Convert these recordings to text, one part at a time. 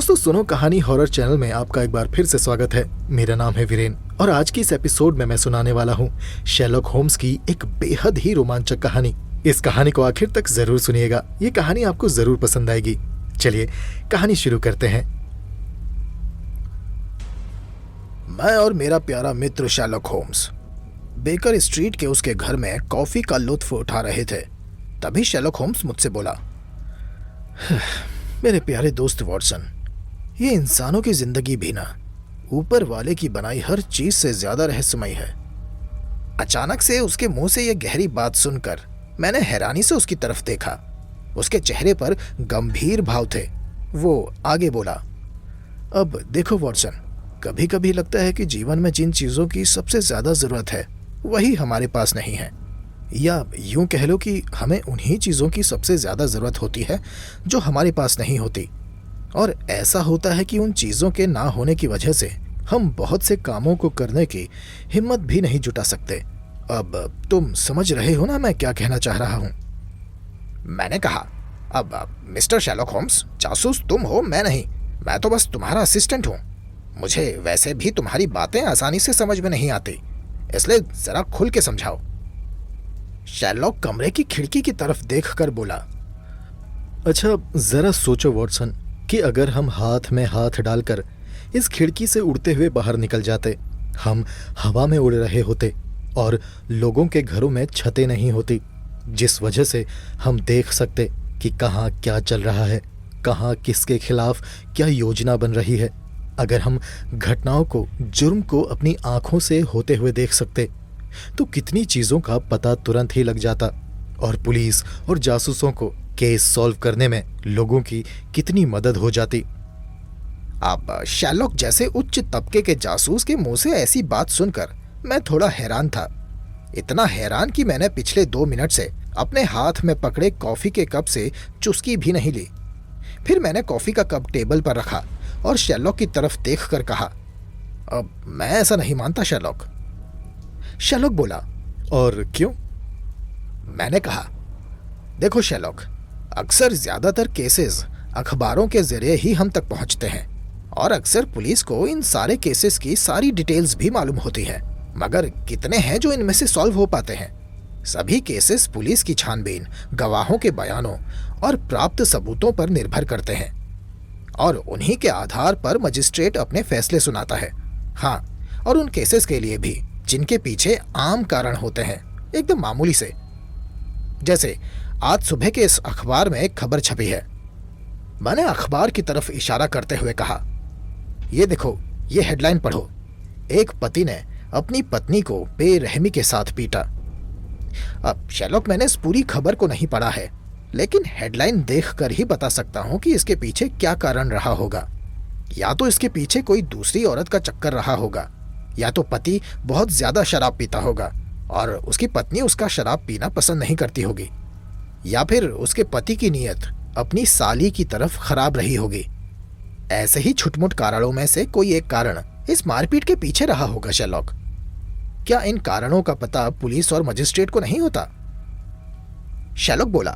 दोस्तों सुनो कहानी हॉरर चैनल में आपका एक बार फिर से स्वागत है। मेरा नाम है वीरेन और आज की इस एपिसोड में मैं सुनाने वाला हूँ शेरलॉक होम्स की एक बेहद ही रोमांचक कहानी। इस कहानी को आखिर तक जरूर सुनिएगा, ये कहानी आपको जरूर पसंद आएगी। चलिए कहानी शुरू करते हैं। मैं और मेरा प्यारा मित्र शेरलॉक होम्स बेकर स्ट्रीट के उसके घर में कॉफी का लुत्फ उठा रहे थे। तभी शेरलॉक होम्स मुझसे बोला, मेरे प्यारे दोस्त वॉटसन, ये इंसानों की जिंदगी भी ना ऊपर वाले की बनाई हर चीज से ज्यादा रहस्यमय है। अचानक से उसके मुंह से यह गहरी बात सुनकर मैंने हैरानी से उसकी तरफ देखा। उसके चेहरे पर गंभीर भाव थे। वो आगे बोला, अब देखो वॉटसन, कभी कभी लगता है कि जीवन में जिन चीजों की सबसे ज्यादा जरूरत है वही हमारे पास नहीं है, या यूं कह लो कि हमें उन्हीं चीजों की सबसे ज्यादा जरूरत होती है जो हमारे पास नहीं होती। और ऐसा होता है कि उन चीजों के ना होने की वजह से हम बहुत से कामों को करने की हिम्मत भी नहीं जुटा सकते। अब तुम समझ रहे हो ना मैं क्या कहना चाह रहा हूं? मैंने कहा, अब मिस्टर शेरलॉक होम्स, जासूस तुम हो, मैं नहीं। मैं तो बस तुम्हारा असिस्टेंट हूं। मुझे वैसे भी तुम्हारी बातें आसानी से समझ में नहीं आती, इसलिए जरा खुल के समझाओ। शेरलॉक कमरे की खिड़की की तरफ देखकर बोला, अच्छा जरा सोचो वॉटसन कि अगर हम हाथ में हाथ डालकर इस खिड़की से उड़ते हुए बाहर निकल जाते, हम हवा में उड़ रहे होते और लोगों के घरों में छतें नहीं होती जिस वजह से हम देख सकते कि कहाँ क्या चल रहा है, कहाँ किसके खिलाफ क्या योजना बन रही है। अगर हम घटनाओं को, जुर्म को अपनी आंखों से होते हुए देख सकते तो कितनी चीजों का पता तुरंत ही लग जाता और पुलिस और जासूसों को केस सॉल्व करने में लोगों की कितनी मदद हो जाती। अब शेरलॉक जैसे उच्च तबके के जासूस के मुंह से ऐसी बात सुनकर मैं थोड़ा हैरान था। इतना हैरान कि मैंने पिछले 2 मिनट से अपने हाथ में पकड़े कॉफी के कप से चुस्की भी नहीं ली। फिर मैंने कॉफी का कप टेबल पर रखा और शेरलॉक की तरफ देखकर कहा, अब मैं ऐसा नहीं मानता शेरलॉक। शेरलॉक बोला, और क्यों? मैंने कहा, देखो शेरलॉक, अक्सर ज्यादातर केसेस अखबारों के जरिए ही हम तक पहुंचते हैं और अक्सर पुलिस को इन सारे केसेस की सारी डिटेल्स भी मालूम होती है, मगर कितने हैं जो इनमें से सॉल्व हो पाते हैं। सभी केसेस पुलिस की छानबीन, गवाहों के बयानों और प्राप्त सबूतों पर निर्भर करते हैं और उन्हीं के आधार पर मजिस्ट्रेट अपने फैसले सुनाता है। हाँ, और उन केसेस के लिए भी जिनके पीछे आम कारण होते हैं, एकदम मामूली से। जैसे आज सुबह के इस अखबार में एक खबर छपी है। मैंने अखबार की तरफ इशारा करते हुए कहा, ये देखो, ये हेडलाइन पढ़ो, एक पति ने अपनी पत्नी को बेरहमी के साथ पीटा। अब शेरलॉक, मैंने इस पूरी खबर को नहीं पढ़ा है, लेकिन हेडलाइन देखकर ही बता सकता हूं कि इसके पीछे क्या कारण रहा होगा। या तो इसके पीछे कोई दूसरी औरत का चक्कर रहा होगा, या तो पति बहुत ज्यादा शराब पीता होगा और उसकी पत्नी उसका शराब पीना पसंद नहीं करती होगी, या फिर उसके पति की नीयत अपनी साली की तरफ खराब रही होगी। ऐसे ही छुटमुट कारणों में से कोई एक कारण इस मारपीट के पीछे रहा होगा शेरलॉक। क्या इन कारणों का पता पुलिस और मजिस्ट्रेट को नहीं होता? शेरलॉक बोला,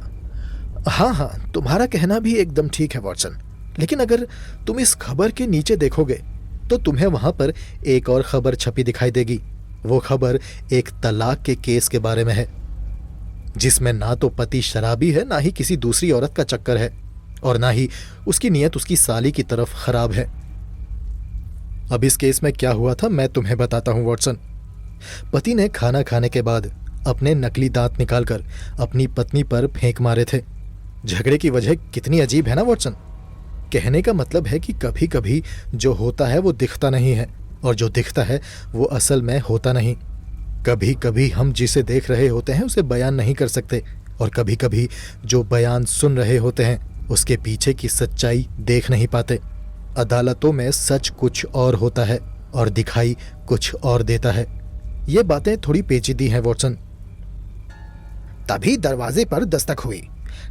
हाँ, तुम्हारा कहना भी एकदम ठीक है वॉटसन, लेकिन अगर तुम इस खबर के नीचे देखोगे तो तुम्हें वहां पर एक और खबर छपी दिखाई देगी। वो खबर एक तलाक के केस के बारे में है, जिसमें ना तो पति शराबी है, ना ही किसी दूसरी औरत का चक्कर है और ना ही उसकी नीयत उसकी साली की तरफ खराब है। अब इस केस में क्या हुआ था मैं तुम्हें बताता हूं वॉटसन। पति ने खाना खाने के बाद अपने नकली दांत निकालकर अपनी पत्नी पर फेंक मारे थे। झगड़े की वजह कितनी अजीब है ना वॉटसन। कहने का मतलब है कि कभी कभी जो होता है वो दिखता नहीं है और जो दिखता है वो असल में होता नहीं। कभी कभी हम जिसे देख रहे होते हैं उसे बयान नहीं कर सकते और कभी कभी जो बयान सुन रहे होते हैं उसके पीछे की सच्चाई देख नहीं पाते। अदालतों में सच कुछ और होता है और दिखाई कुछ और देता है। ये बातें थोड़ी पेचीदी हैं वॉटसन। तभी दरवाजे पर दस्तक हुई।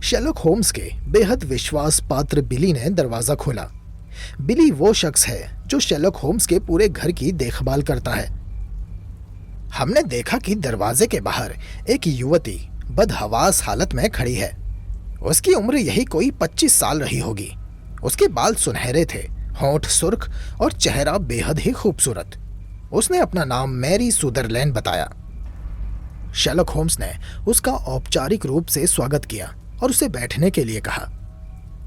शेरलॉक होम्स के बेहद विश्वास पात्र बिली ने दरवाजा खोला। बिली वो शख्स है जो शेरलॉक होम्स के पूरे घर की देखभाल करता है। हमने देखा कि दरवाजे के बाहर एक युवती बदहवास हालत में खड़ी है। उसकी उम्र यही कोई 25 साल रही होगी उसके बाल सुनहरे थे, होंठ सुर्ख और चेहरा बेहद ही खूबसूरत। उसने अपना नाम मैरी सुदरलैंड बताया। शेरलॉक होम्स ने उसका औपचारिक रूप से स्वागत किया और उसे बैठने के लिए कहा।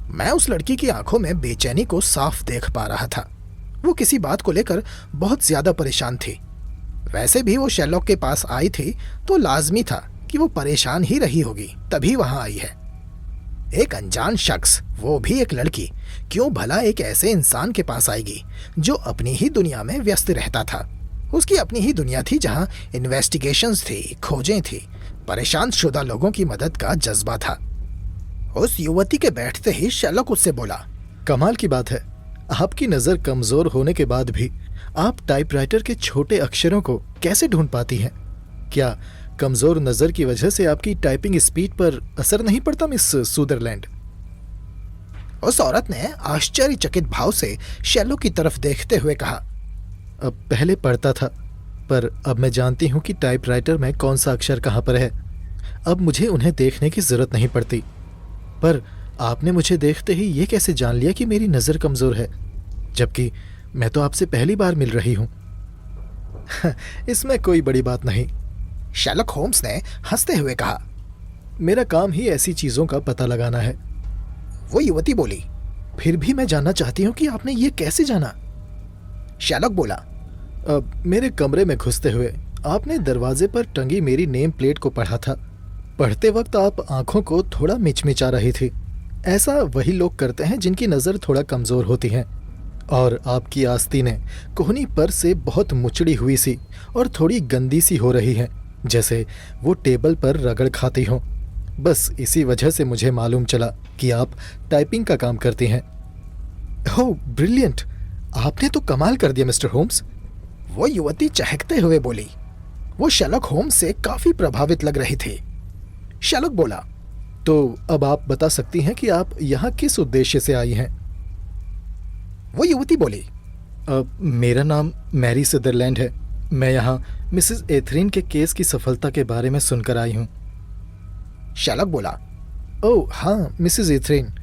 मैं उस लड़की की आंखों में बेचैनी को साफ देख पा रहा था। वो किसी बात को लेकर बहुत ज्यादा परेशान थी। वैसे भी वो शेरलॉक के पास आई थी तो लाजमी था कि वो परेशान ही रही होगी, तभी वहां आई है। एक अनजान शख्स, वो भी एक लड़की, क्यों भला एक ऐसे इंसान के पास आएगी जो अपनी ही दुनिया में व्यस्त रहता था। उसकी अपनी ही दुनिया थी जहां इन्वेस्टिगेशंस थी, खोजें थी, परेशान शुदा लोगों की मदद का जज्बा था। उस युवती के बैठते ही शेरलॉक उससे बोला, कमाल की बात है, आपकी नजर कमजोर होने के बाद भी आप टाइपराइटर के छोटे अक्षरों को कैसे ढूंढ पाती हैं? क्या कमजोर नजर की वजह से आपकी टाइपिंग स्पीड पर असर नहीं पड़ता मिस सुदरलैंड? उस औरत ने आश्चर्यचकित भाव से शेरलॉक की तरफ देखते हुए कहा, अब पहले पढ़ता था, पर अब मैं जानती हूँ कि टाइपराइटर में कौन सा अक्षर कहाँ पर है। अब मुझे उन्हें देखने की जरूरत नहीं पड़ती। पर आपने मुझे देखते ही ये कैसे जान लिया कि मेरी नज़र कमज़ोर है, जबकि मैं तो आपसे पहली बार मिल रही हूँ? इसमें कोई बड़ी बात नहीं, शेरलॉक होम्स ने हंसते हुए कहा। मेरा काम ही ऐसी चीज़ों का पता लगाना है। वो युवती बोली, फिर भी मैं जानना चाहती हूँ कि आपने ये कैसे जाना? शेरलॉक बोला, अब मेरे कमरे में घुसते हुए आपने दरवाजे पर टंगी मेरी नेम प्लेट को पढ़ा था। पढ़ते वक्त आप आंखों को थोड़ा मिचमिचा रही थी। ऐसा वही लोग करते हैं जिनकी नज़र थोड़ा कमज़ोर होती है। और आपकी आस्तीनें कोहनी पर से बहुत मुचड़ी हुई सी और थोड़ी गंदी सी हो रही हैं, जैसे वो टेबल पर रगड़ खाती हों। बस इसी वजह से मुझे मालूम चला कि आप टाइपिंग का काम करती हैं। ओह ब्रिलियंट, आपने तो कमाल कर दिया मिस्टर होम्स, वो युवती चहकते हुए बोली। वो शेरलॉक होम्स से काफी प्रभावित लग रही थी। शेरलॉक बोला, तो अब आप बता सकती हैं कि आप यहाँ किस उद्देश्य से आई हैं? वो युवती बोली, मेरा नाम मैरी सुदरलैंड है। मैं यहाँ मिसेस एथरीन के केस की सफलता के बारे में सुनकर आई हूँ। शेरलॉक बोला, ओह हाँ, मिसेस एथरीन,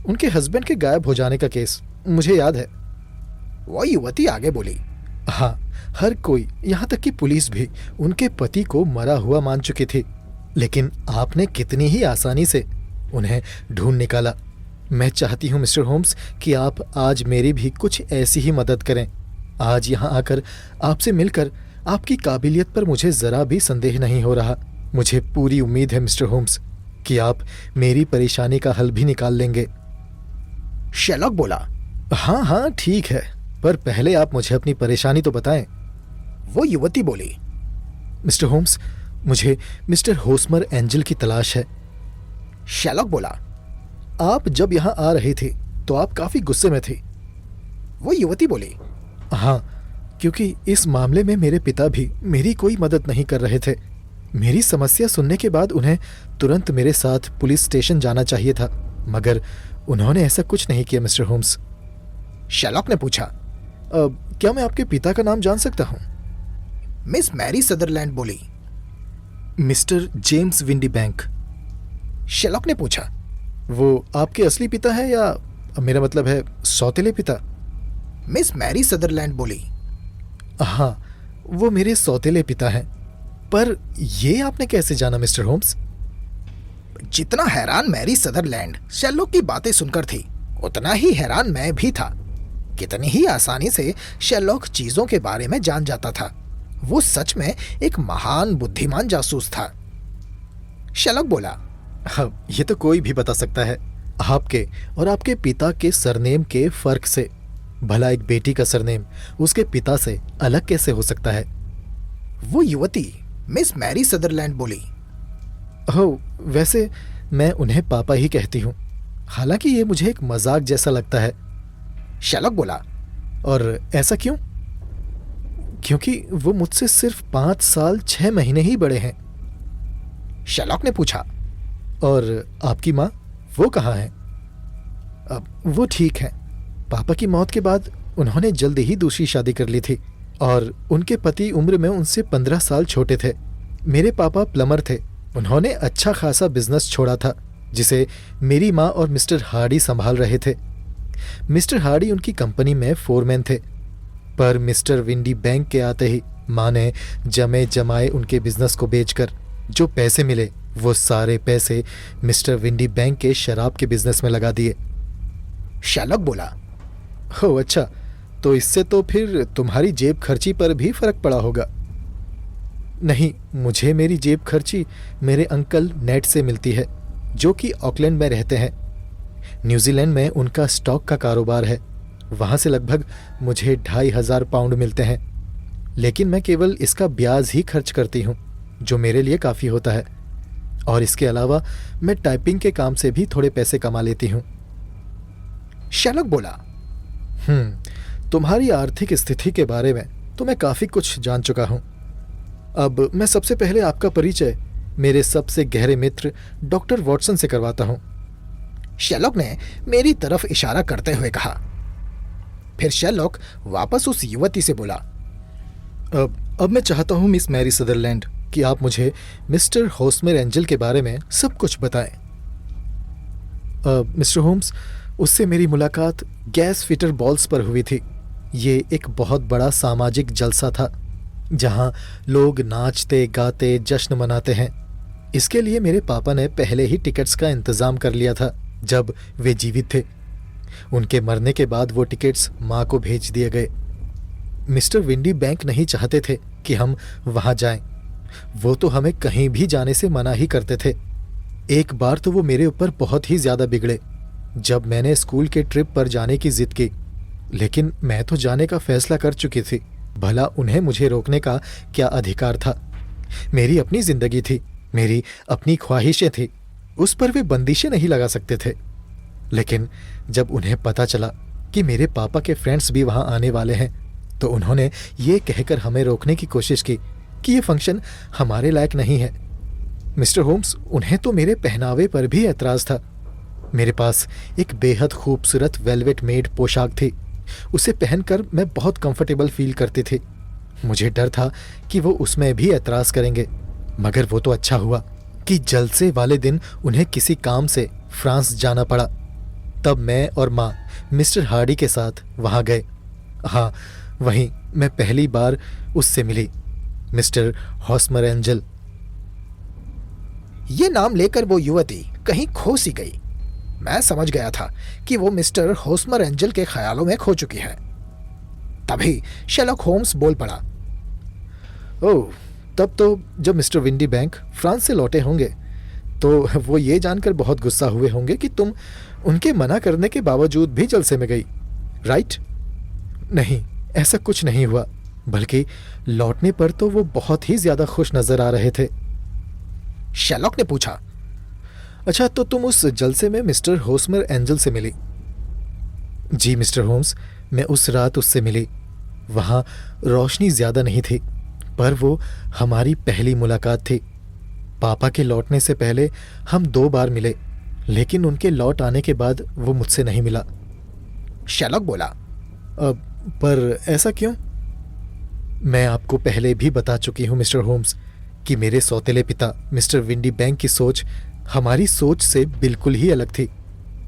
उनके हस्बैंड के गायब हो जाने का केस मुझे याद है। वो युवती आगे बोली, हाँ, हर कोई, यहाँ तक कि पुलिस भी उनके पति को मरा हुआ मान चुकी थी, लेकिन आपने कितनी ही आसानी से उन्हें ढूंढ निकाला। मैं चाहती हूँ मिस्टर होम्स कि आप आज मेरी भी कुछ ऐसी ही मदद करें। आज यहाँ आकर आपसे मिलकर आपकी काबिलियत पर मुझे ज़रा भी संदेह नहीं हो रहा। मुझे पूरी उम्मीद है मिस्टर होम्स कि आप मेरी परेशानी का हल भी निकाल लेंगे। शेरलॉक बोला, हाँ हाँ ठीक है, पर पहले आप मुझे अपनी परेशानी तो बताएं। वो युवती बोली, मिस्टर होम्स, मुझे मिस्टर होस्मर एंजल की तलाश है। शेरलॉक बोला, आप जब यहाँ आ रही थी तो आप काफ़ी गुस्से में थी। वो युवती बोली, हाँ, क्योंकि इस मामले में मेरे पिता भी मेरी कोई मदद नहीं कर रहे थे। मेरी समस्या सुनने के बाद उन्हें तुरंत मेरे साथ पुलिस स्टेशन जाना चाहिए था, मगर उन्होंने ऐसा कुछ नहीं किया मिस्टर होम्स। शेरलॉक ने पूछा, क्या मैं आपके पिता का नाम जान सकता हूँ? मिस मैरी सदरलैंड बोली, mister James windy bank. Sherlock ने पूछा, वो आपके असली पिता है या मेरा मतलब है सौतेले पिता? मिस मैरी सदरलैंड बोली, हाँ, वो मेरे सौतेले पिता हैं। पर ये आपने कैसे जाना मिस्टर होम्स? जितना हैरान मैरी सदरलैंड शेरलॉक की बातें सुनकर थी, उतना ही हैरान मैं भी था। कितनी ही आसानी से शेरलॉक चीजों के बारे में जान जाता था। वो सच में एक महान बुद्धिमान जासूस था। शेरलॉक बोला, हाँ, ये तो कोई भी बता सकता है। आपके और आपके पिता के सरनेम के फर्क से। भला एक बेटी का सरनेम उसके पिता से अलग कैसे हो सकता है? वो युवती मिस मैरी सदरलैंड बोली, ओह, वैसे मैं उन्हें पापा ही कहती हूँ, हालांकि ये मुझे एक मजाक जैसा लगता है। शेरलॉक बोला, और ऐसा क्यों? क्योंकि वो मुझसे सिर्फ 5 साल 6 महीने ही बड़े हैं। शेरलॉक ने पूछा, और आपकी माँ, वो कहाँ है? अब वो ठीक है। पापा की मौत के बाद उन्होंने जल्दी ही दूसरी शादी कर ली थी और उनके पति उम्र में उनसे 15 साल छोटे थे। मेरे पापा प्लम्बर थे। उन्होंने अच्छा खासा बिजनेस छोड़ा था जिसे मेरी माँ और मिस्टर हार्डी संभाल रहे थे। मिस्टर हार्डी उनकी कंपनी में फोरमैन थे, पर मिस्टर विंडी बैंक के आते ही माँ ने जमे जमाए उनके बिजनेस को बेचकर जो पैसे मिले वो सारे पैसे मिस्टर विंडी बैंक के शराब के बिजनेस में लगा दिए। शैलॉक बोला। हो अच्छा, तो इससे तो फिर तुम्हारी जेब खर्ची पर भी फर्क पड़ा होगा। नहीं, मुझे मेरी जेब खर्ची मेरे अंकल नेट से मिलती है, जो कि ऑकलैंड में रहते हैं। न्यूजीलैंड में उनका स्टॉक का कारोबार है। वहाँ से लगभग मुझे 2500 पाउंड मिलते हैं, लेकिन मैं केवल इसका ब्याज ही खर्च करती हूँ, जो मेरे लिए काफ़ी होता है। और इसके अलावा मैं टाइपिंग के काम से भी थोड़े पैसे कमा लेती हूँ। शैलॉक बोला। तुम्हारी आर्थिक स्थिति के बारे में तो मैं काफ़ी कुछ जान चुका हूँ। अब मैं सबसे पहले आपका परिचय मेरे सबसे गहरे मित्र डॉक्टर वॉटसन से करवाता हूँ। शैलॉक ने मेरी तरफ इशारा करते हुए कहा। फिर शैलॉक वापस उस युवती से बोला। अब मैं चाहता हूँ मिस मैरी सदरलैंड कि आप मुझे मिस्टर होस्मेर एंजल के बारे में सब कुछ बताएं। मिस्टर होम्स, उससे मेरी मुलाकात गैस फिटर बॉल्स पर हुई थी। ये एक बहुत बड़ा सामाजिक जलसा था जहाँ लोग नाचते गाते जश्न मनाते हैं। इसके लिए मेरे पापा ने पहले ही टिकट्स का इंतज़ाम कर लिया था जब वे जीवित थे। उनके मरने के बाद वो टिकट्स माँ को भेज दिए गए। मिस्टर विंडी बैंक नहीं चाहते थे कि हम वहाँ जाएं। वो तो हमें कहीं भी जाने से मना ही करते थे। एक बार तो वो मेरे ऊपर बहुत ही ज़्यादा बिगड़े जब मैंने स्कूल के ट्रिप पर जाने की जिद की, लेकिन मैं तो जाने का फैसला कर चुकी थी। भला उन्हें मुझे रोकने का क्या अधिकार था? मेरी अपनी जिंदगी थी, मेरी अपनी ख्वाहिशें थी, उस पर वे बंदिशें नहीं लगा सकते थे। लेकिन जब उन्हें पता चला कि मेरे पापा के फ्रेंड्स भी वहाँ आने वाले हैं, तो उन्होंने ये कहकर हमें रोकने की कोशिश की कि ये फंक्शन हमारे लायक नहीं है। मिस्टर होम्स, उन्हें तो मेरे पहनावे पर भी एतराज़ था। मेरे पास एक बेहद खूबसूरत वेलवेट मेड पोशाक थी। उसे पहनकर मैं बहुत कंफर्टेबल फील करती थी। मुझे डर था कि वो उसमें भी एतराज़ करेंगे, मगर वो तो अच्छा हुआ कि जलसे वाले दिन उन्हें किसी काम से फ्रांस जाना पड़ा। तब मैं और माँ मिस्टर हार्डी के साथ वहाँ गए। हाँ, वहीं मैं पहली बार उससे मिली, मिस्टर होस्मर एंजल। ये नाम लेकर वो युवती कहीं खो सी गई। मैं समझ गया था कि वो मिस्टर होस्मर एंजल के ख्यालों में खो चुकी है। तभी शैलॉक होम्स बोल पड़ा। ओह, तब तो जब मिस्टर विंडी बैंक फ्रांस से लौटे होंगे तो वो ये जानकर बहुत गुस्सा हुए होंगे कि तुम उनके मना करने के बावजूद भी जलसे में गई, राइट? नहीं, ऐसा कुछ नहीं हुआ, बल्कि लौटने पर तो वो बहुत ही ज्यादा खुश नजर आ रहे थे। शैलॉक ने पूछा। अच्छा, तो तुम उस जलसे में मिस्टर होस्मर एंजल से मिली? जी मिस्टर होम्स, मैं उस रात उससे मिली। वहाँ रोशनी ज्यादा नहीं थी, पर वो हमारी पहली मुलाकात थी। पापा के लौटने से पहले हम 2 बार मिले, लेकिन उनके लौट आने के बाद वो मुझसे नहीं मिला। शैलॉक बोला। पर ऐसा क्यों? मैं आपको पहले भी बता चुकी हूँ मिस्टर होम्स कि मेरे सौतेले पिता मिस्टर विंडी बैंक की सोच हमारी सोच से बिल्कुल ही अलग थी।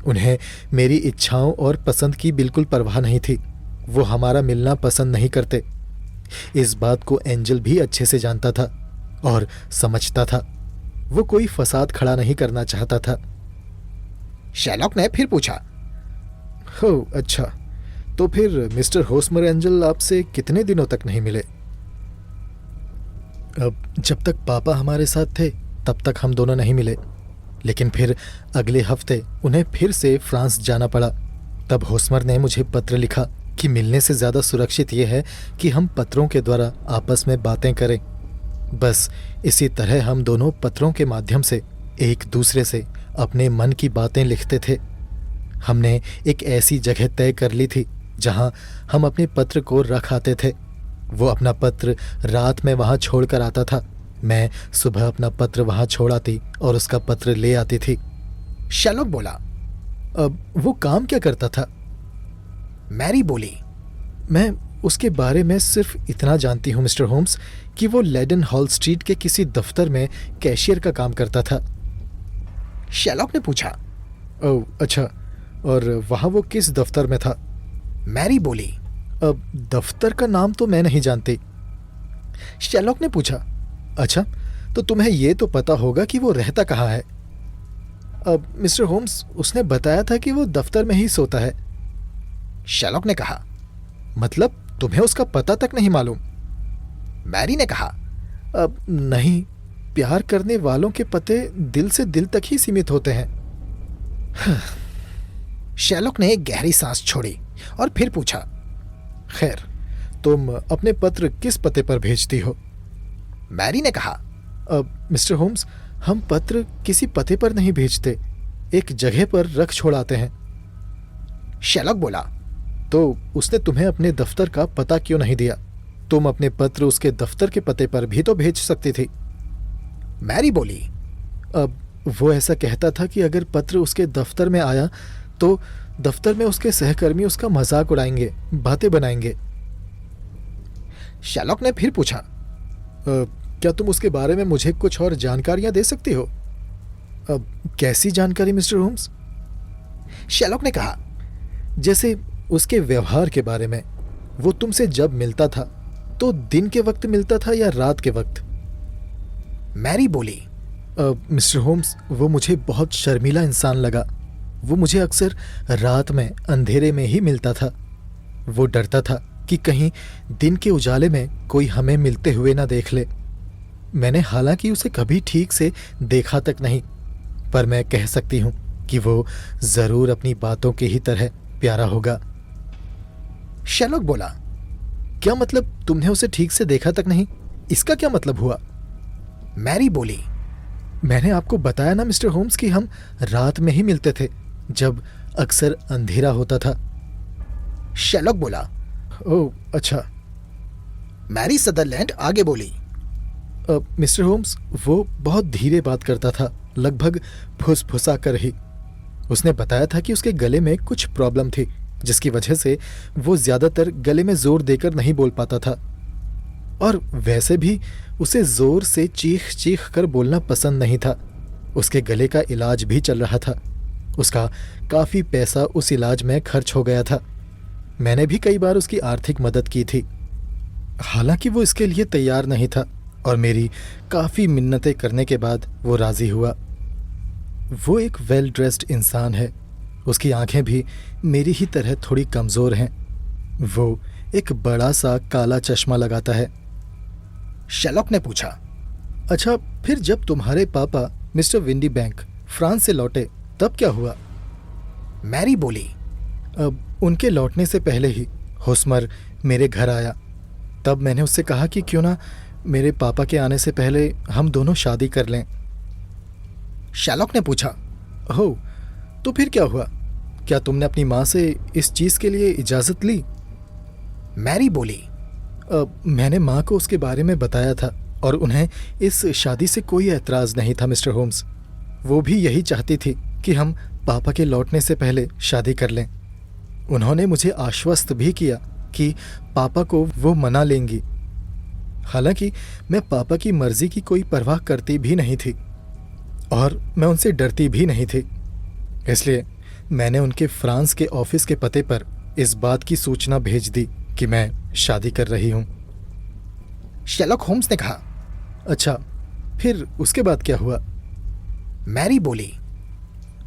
उन्हें मेरी इच्छाओं और पसंद की बिल्कुल परवाह नहीं थी। वो हमारा मिलना पसंद नहीं करते। इस बात को एंजल भी अच्छे से जानता था और समझता था। वो कोई फसाद खड़ा नहीं करना चाहता था। शैलॉक ने फिर पूछा। हो अच्छा, तो फिर मिस्टर होस्मर एंजल आपसे कितने दिनों तक नहीं मिले? अब जब तक पापा हमारे साथ थे तब तक हम दोनों नहीं मिले, लेकिन फिर अगले हफ्ते उन्हें फिर से फ्रांस जाना पड़ा। तब होस्मर ने मुझे पत्र लिखा कि मिलने से ज़्यादा सुरक्षित ये है कि हम पत्रों के द्वारा आपस में बातें करें। बस इसी तरह हम दोनों पत्रों के माध्यम से एक दूसरे से अपने मन की बातें लिखते थे। हमने एक ऐसी जगह तय कर ली थी जहां हम अपने पत्र को रख आते थे। वो अपना पत्र रात में वहां छोड़ कर आता था, मैं सुबह अपना पत्र वहां छोड़ आती और उसका पत्र ले आती थी। शैलॉक बोला। अब वो काम क्या करता था? मैरी बोली। मैं उसके बारे में सिर्फ इतना जानती हूँ मिस्टर होम्स कि वो लेडन हॉल स्ट्रीट के किसी दफ्तर में कैशियर का काम करता था। शैलॉक ने पूछा। ओह अच्छा, और वहाँ वो किस दफ्तर में था? मैरी बोली। अब दफ्तर का नाम तो मैं नहीं जानती। शेरलॉक ने पूछा। अच्छा, तो तुम्हें ये तो पता होगा कि वो रहता कहाँ है? अब मिस्टर होम्स, उसने बताया था कि वो दफ्तर में ही सोता है। शेरलॉक ने कहा। मतलब तुम्हें उसका पता तक नहीं मालूम? मैरी ने कहा। अब नहीं, प्यार करने वालों के पते दिल से दिल तक ही सीमित होते हैं। शेरलॉक ने एक गहरी सांस छोड़ी और फिर पूछा। खैर, तुम अपने पत्र किस पते पर भेजती हो? मैरी ने कहा। अब मिस्टर होम्स, हम पत्र किसी पते पर नहीं भेजते, एक जगह पर रख छोड़ाते हैं। शेरलॉक बोला। तो उसने तुम्हें अपने दफ्तर का पता क्यों नहीं दिया? तुम अपने पत्र उसके दफ्तर के पते पर भी तो भेज सकती थी। मैरी बोली। अब वो ऐसा कहता था कि अगर पत्र उसके दफ्तर में आया तो दफ्तर में उसके सहकर्मी उसका मजाक उड़ाएंगे, बातें बनाएंगे। शेरलॉक ने फिर पूछा। क्या तुम उसके बारे में मुझे कुछ और जानकारियां दे सकती हो? अब कैसी जानकारी मिस्टर होम्स? शेरलॉक ने कहा। जैसे उसके व्यवहार के बारे में। वो तुमसे जब मिलता था तो दिन के वक्त मिलता था या रात के वक्त? मैरी बोली। मिस्टर होम्स, वो मुझे बहुत शर्मीला इंसान लगा। वो मुझे अक्सर रात में अंधेरे में ही मिलता था। वो डरता था कि कहीं दिन के उजाले में कोई हमें मिलते हुए ना देख ले। मैंने हालांकि उसे कभी ठीक से देखा तक नहीं, पर मैं कह सकती हूँ कि वो जरूर अपनी बातों की ही तरह प्यारा होगा। शेरलॉक बोला। क्या मतलब तुमने उसे ठीक से देखा तक नहीं? इसका क्या मतलब हुआ? मैरी बोली। मैंने आपको बताया ना मिस्टर होम्स कि हम रात में ही मिलते थे, जब अक्सर अंधेरा होता था। शेरलॉक बोला। ओह अच्छा। मैरी सदरलैंड आगे बोली। मिस्टर होम्स, वो बहुत धीरे बात करता था, लगभग फुसफुसा कर ही। उसने बताया था कि उसके गले में कुछ प्रॉब्लम थी, जिसकी वजह से वो ज्यादातर गले में जोर देकर नहीं बोल पाता था। और वैसे भी उसे जोर से चीख चीख कर बोलना पसंद नहीं था। उसके गले का इलाज भी चल रहा था। उसका काफी पैसा उस इलाज में खर्च हो गया था। मैंने भी कई बार उसकी आर्थिक मदद की थी। हालांकि वो इसके लिए तैयार नहीं था और मेरी काफी मिन्नतें करने के बाद वो राजी हुआ। वो एक वेल ड्रेस्ड इंसान है। उसकी आंखें भी मेरी ही तरह थोड़ी कमजोर हैं। वो एक बड़ा सा काला चश्मा लगाता है। शेरलॉक ने पूछा। अच्छा, फिर जब तुम्हारे पापा मिस्टर विंडी बैंक फ्रांस से लौटे तब क्या हुआ? मैरी बोली। अब उनके लौटने से पहले ही होस्मर मेरे घर आया। तब मैंने उससे कहा कि क्यों ना मेरे पापा के आने से पहले हम दोनों शादी कर लें। शेरलॉक ने पूछा। हो, तो फिर क्या हुआ? क्या तुमने अपनी माँ से इस चीज़ के लिए इजाज़त ली? मैरी बोली। मैंने माँ को उसके बारे में बताया था और उन्हें इस शादी से कोई एतराज़ नहीं था मिस्टर होम्स। वो भी यही चाहती थी कि हम पापा के लौटने से पहले शादी कर लें। उन्होंने मुझे आश्वस्त भी किया कि पापा को वो मना लेंगी। हालांकि मैं पापा की मर्जी की कोई परवाह करती भी नहीं थी और मैं उनसे डरती भी नहीं थी। इसलिए मैंने उनके फ्रांस के ऑफिस के पते पर इस बात की सूचना भेज दी कि मैं शादी कर रही हूँ। शेरलॉक होम्स ने कहा। अच्छा, फिर उसके बाद क्या हुआ? मैरी बोली।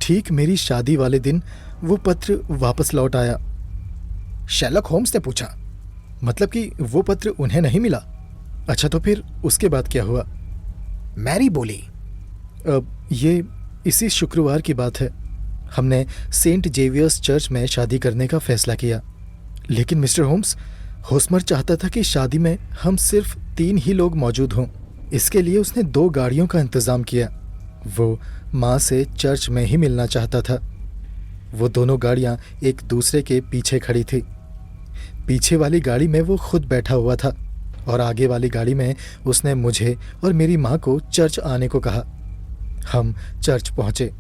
ठीक मेरी शादी वाले दिन वो पत्र वापस लौट आया। शेरलॉक होम्स ने पूछा। मतलब कि वो पत्र उन्हें नहीं मिला? अच्छा, तो फिर उसके बाद क्या हुआ? मैरी बोली। अब ये इसी शुक्रवार की बात है। हमने सेंट जेवियर्स चर्च में शादी करने का फैसला किया। लेकिन मिस्टर होम्स, होस्मर चाहता था कि शादी में हम सिर्फ 3 ही लोग मौजूद हों। इसके लिए उसने 2 गाड़ियों का इंतज़ाम किया। वो माँ से चर्च में ही मिलना चाहता था। वो दोनों गाड़ियाँ एक दूसरे के पीछे खड़ी थी। पीछे वाली गाड़ी में वो खुद बैठा हुआ था और आगे वाली गाड़ी में उसने मुझे और मेरी माँ को चर्च आने को कहा। हम चर्च पहुँचे।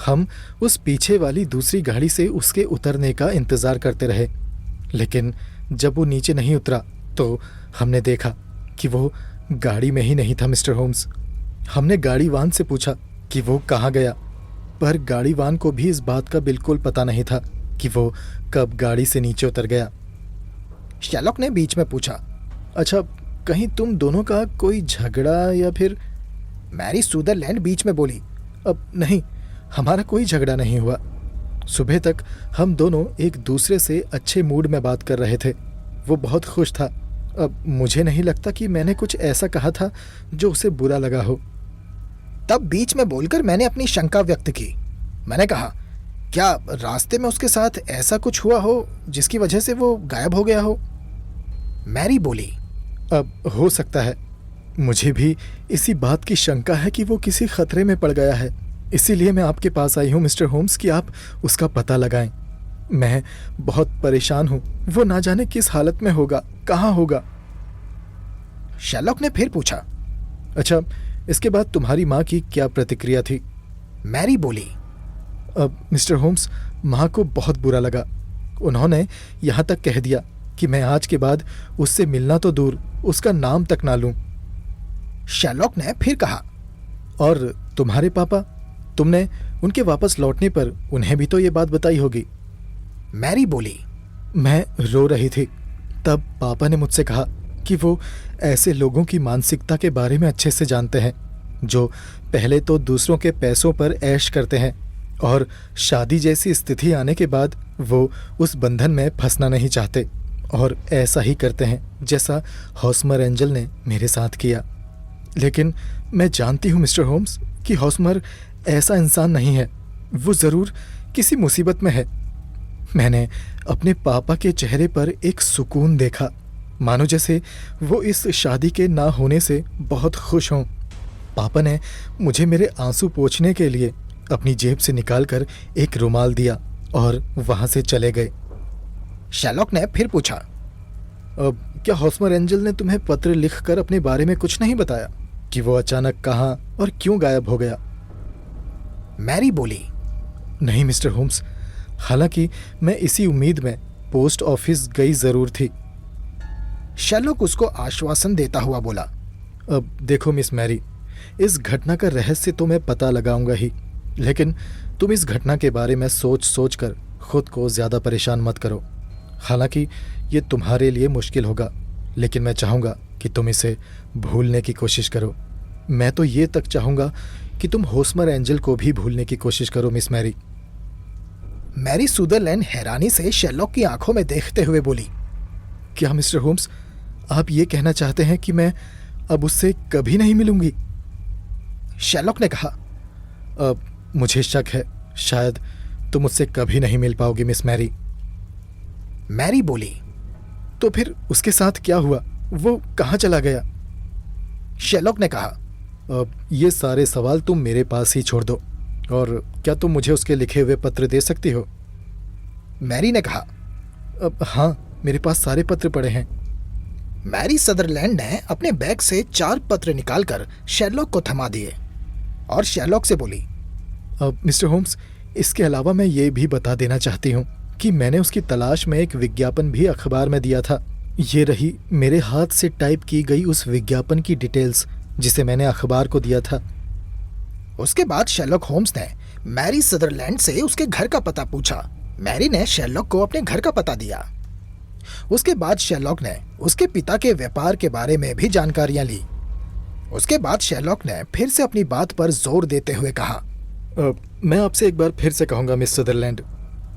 हम उस पीछे वाली दूसरी गाड़ी से उसके उतरने का इंतज़ार करते रहे, लेकिन जब वो नीचे नहीं उतरा तो हमने देखा कि वो गाड़ी में ही नहीं था मिस्टर होम्स। हमने गाड़ी वान से पूछा कि वो कहाँ गया। पर गाड़ीवान को भी इस बात का बिल्कुल पता नहीं था कि वो कब गाड़ी से नीचे उतर गया। शेरलॉक ने बीच में पूछा। अच्छा, कहीं तुम दोनों का कोई झगड़ा या फिर? मैरी सुदरलैंड बीच में बोली। अब नहीं, हमारा कोई झगड़ा नहीं हुआ। सुबह तक हम दोनों एक दूसरे से अच्छे मूड में बात कर रहे थे। वो बहुत खुश था। अब मुझे नहीं लगता कि मैंने कुछ ऐसा कहा था जो उसे बुरा लगा हो। तब बीच में बोलकर मैंने अपनी शंका व्यक्त की। मैंने कहा, क्या रास्ते में उसके साथ ऐसा कुछ हुआ हो जिसकी वजह से वो गायब हो गया हो? मैरी बोली। अब हो सकता है। मुझे भी इसी बात की शंका है कि वो किसी खतरे में पड़ गया है। इसीलिए मैं आपके पास आई हूँ मिस्टर होम्स कि आप उसका पता लगाएं। मैं बहुत परेशान हूँ। वो ना जाने किस हालत में होगा, कहाँ होगा। शेरलॉक ने फिर पूछा। अच्छा, इसके बाद तुम्हारी माँ की क्या प्रतिक्रिया थी? मैरी बोली। अब मिस्टर होम्स, माँ को बहुत बुरा लगा। उन्होंने यहाँ तक कह दिया कि मैं आज के बाद उससे मिलना तो दूर, उसका नाम तक ना लूं। शेरलॉक ने फिर कहा। और तुम्हारे पापा, तुमने उनके वापस लौटने पर उन्हें भी तो ये बात बताई होगी। मैरी बोली। मैं रो रही थी। तब पापा ने मुझसे कहा कि वो ऐसे लोगों की मानसिकता के बारे में अच्छे से जानते हैं जो पहले तो दूसरों के पैसों पर ऐश करते हैं और शादी जैसी स्थिति आने के बाद वो उस बंधन में फंसना नहीं चाहते और ऐसा ही करते हैं जैसा हॉस्मर एंजल ने मेरे साथ किया। लेकिन मैं जानती हूँ मिस्टर होम्स कि हॉस्मर ऐसा इंसान नहीं है। वो ज़रूर किसी मुसीबत में है। मैंने अपने पापा के चेहरे पर एक सुकून देखा, मानो जैसे वो इस शादी के ना होने से बहुत खुश हों। पापा ने मुझे मेरे आंसू पोंछने के लिए अपनी जेब से निकालकर एक रुमाल दिया और वहाँ से चले गए। शेरलॉक ने फिर पूछा। अब क्या हॉस्मर एंजल ने तुम्हें पत्र लिखकर अपने बारे में कुछ नहीं बताया कि वो अचानक कहाँ और क्यों गायब हो गया? मैरी बोली। नहीं मिस्टर होम्स, हालांकि मैं इसी उम्मीद में पोस्ट ऑफिस गई जरूर थी। शेरलॉक उसको आश्वासन देता हुआ बोला। अब देखो मिस मैरी, इस घटना का रहस्य तो मैं पता लगाऊंगा ही, लेकिन तुम इस घटना के बारे में सोच सोच कर खुद को ज़्यादा परेशान मत करो। हालांकि ये तुम्हारे लिए मुश्किल होगा, लेकिन मैं चाहूँगा कि तुम इसे भूलने की कोशिश करो। मैं तो ये तक चाहूँगा कि तुम हॉस्मर एंजल को भी भूलने की कोशिश करो मिस मैरी। मैरी सुदरलैंड हैरानी से शेरलॉक की आंखों में देखते हुए बोली। क्या मिस्टर होम्स, आप ये कहना चाहते हैं कि मैं अब उससे कभी नहीं मिलूंगी? शेरलॉक ने कहा। अब मुझे शक है शायद तुम मुझसे कभी नहीं मिल पाओगी मिस मैरी। मैरी बोली। तो फिर उसके साथ क्या हुआ? वो कहाँ चला गया? शेरलॉक ने कहा। अब ये सारे सवाल तुम मेरे पास ही छोड़ दो। और क्या तुम मुझे उसके लिखे हुए पत्र दे सकती हो? मैरी ने कहा। अब हाँ, मेरे पास सारे पत्र पड़े हैं। मैरी सदरलैंड ने अपने बैग से 4 पत्र निकालकर शेरलॉक को थमा दिए और शेरलॉक से बोली। अब मिस्टर होम्स, इसके अलावा मैं ये भी बता देना चाहती हूँ कि मैंने उसकी तलाश में एक विज्ञापन भी अखबार में दिया था। ये रही मेरे हाथ से टाइप की गई उस विज्ञापन की डिटेल्स जिसे मैंने अखबार को दिया था। उसके बाद शेरलॉक होम्स ने मैरी सदरलैंड से उसके घर का पता पूछा। मैरी ने शेरलॉक को अपने घर का पता दिया। उसके बाद शेरलॉक ने उसके पिता के व्यापार के बारे में भी जानकारियां ली। उसके बाद शेरलॉक ने फिर से अपनी बात पर जोर देते हुए कहा। मैं आपसे एक बार फिर से कहूँगा मिस सदरलैंड,